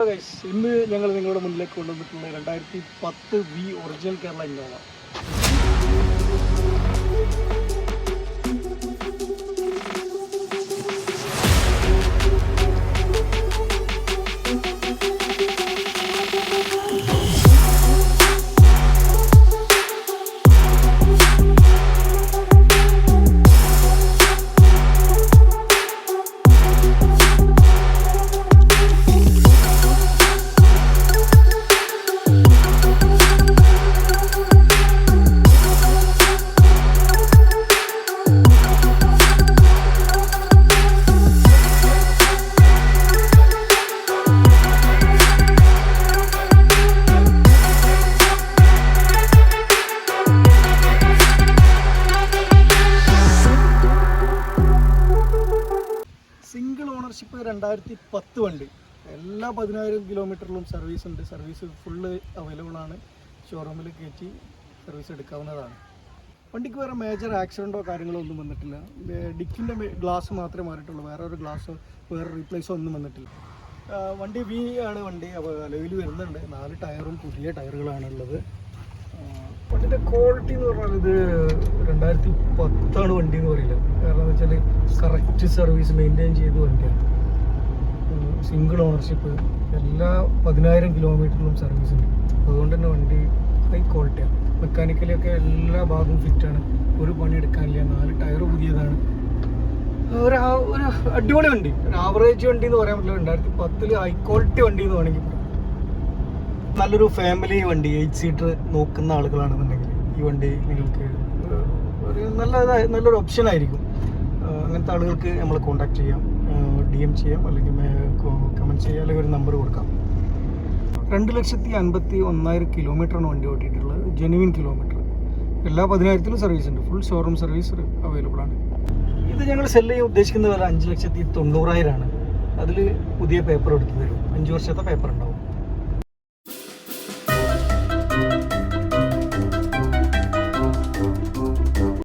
ഇന്ന് ഞങ്ങൾ നിങ്ങളുടെ മുന്നിലേക്ക് കൊണ്ടുവന്നിട്ടുള്ള 2010 V original Kerala Innova. Single ownership 2010 വണ്ടി. എല്ലാ 10,000 കിലോമീറ്ററിലും സർവീസ് ഉണ്ട്. സർവീസ് ഫുള്ള് അവൈലബിൾ ആണ്. ഷോറൂമിൽ കയറ്റി സർവീസ് എടുക്കാവുന്നതാണ്. വണ്ടിക്ക് വേറെ മേജർ ആക്സിഡൻറ്റോ കാര്യങ്ങളോ ഒന്നും വന്നിട്ടില്ല. ഡിക്കിൻ്റെ ഗ്ലാസ് മാത്രമേ മാറിയിട്ടുള്ളൂ. വേറെ ഒരു ഗ്ലാസ്സോ വേറെ റീപ്ലേസോ ഒന്നും വന്നിട്ടില്ല. വണ്ടി വി ആണ് വണ്ടി. അപ്പോൾ അലോയിൽ വരുന്നുണ്ട്. 4 ടയറും പുതിയ ടയറുകളാണുള്ളത്. വണ്ടിൻ്റെ ക്വാളിറ്റി എന്ന് പറഞ്ഞാൽ ഇത് 2010 വണ്ടി എന്ന് പറയില്ല. കാരണം എന്ന് വെച്ചാൽ കറക്റ്റ് സർവീസ് മെയിൻറ്റെയിൻ ചെയ്ത വണ്ടിയാണ്. സിംഗിൾ ഓണർഷിപ്പ്, എല്ലാ 10,000 കിലോമീറ്ററിലും സർവീസ് ഉണ്ട്. അതുകൊണ്ട് തന്നെ വണ്ടി ഹൈ ക്വാളിറ്റിയാണ്. മെക്കാനിക്കലിയൊക്കെ എല്ലാ ഭാഗവും ഫിറ്റാണ്. ഒരു പണി എടുക്കാനില്ല. 4 ടയർ പുതിയതാണ്. ഒരു അടിപൊളി വണ്ടി, ഒരു ആവറേജ് വണ്ടി എന്ന് പറയാൻ പറ്റില്ല. 2010 ഹൈ ക്വാളിറ്റി വണ്ടി എന്ന് വേണമെങ്കിൽ പറയാം. നല്ലൊരു ഫാമിലി വണ്ടി, 8 സീറ്റർ നോക്കുന്ന ആളുകളാണെന്നുണ്ടെങ്കിൽ ഈ വണ്ടി നിങ്ങൾക്ക് ഒരു നല്ലൊരു ഓപ്ഷൻ ആയിരിക്കും. അങ്ങനത്തെ ആളുകൾക്ക് നമ്മൾ കോൺടാക്ട് ചെയ്യാം, DM ചെയ്യാം, അല്ലെങ്കിൽ കമൻറ്റ് ചെയ്യാം, അല്ലെങ്കിൽ ഒരു നമ്പർ കൊടുക്കാം. 2,51,000 കിലോമീറ്ററാണ് വണ്ടി ഓടിയിട്ടുള്ളത്. Genuine kilometre. എല്ലാ 10,000-ലും സർവീസ് ഉണ്ട്. ഫുൾ ഷോറൂം സർവീസ് അവൈലബിൾ ആണ്. ഇത് ഞങ്ങൾ സെല്ല് ചെയ്യാൻ ഉദ്ദേശിക്കുന്ന വില 5,90,000 ആണ്. അതിൽ പുതിയ പേപ്പർ എടുത്ത് തരും. 5 വർഷത്തെ പേപ്പർ ഉണ്ടാവും.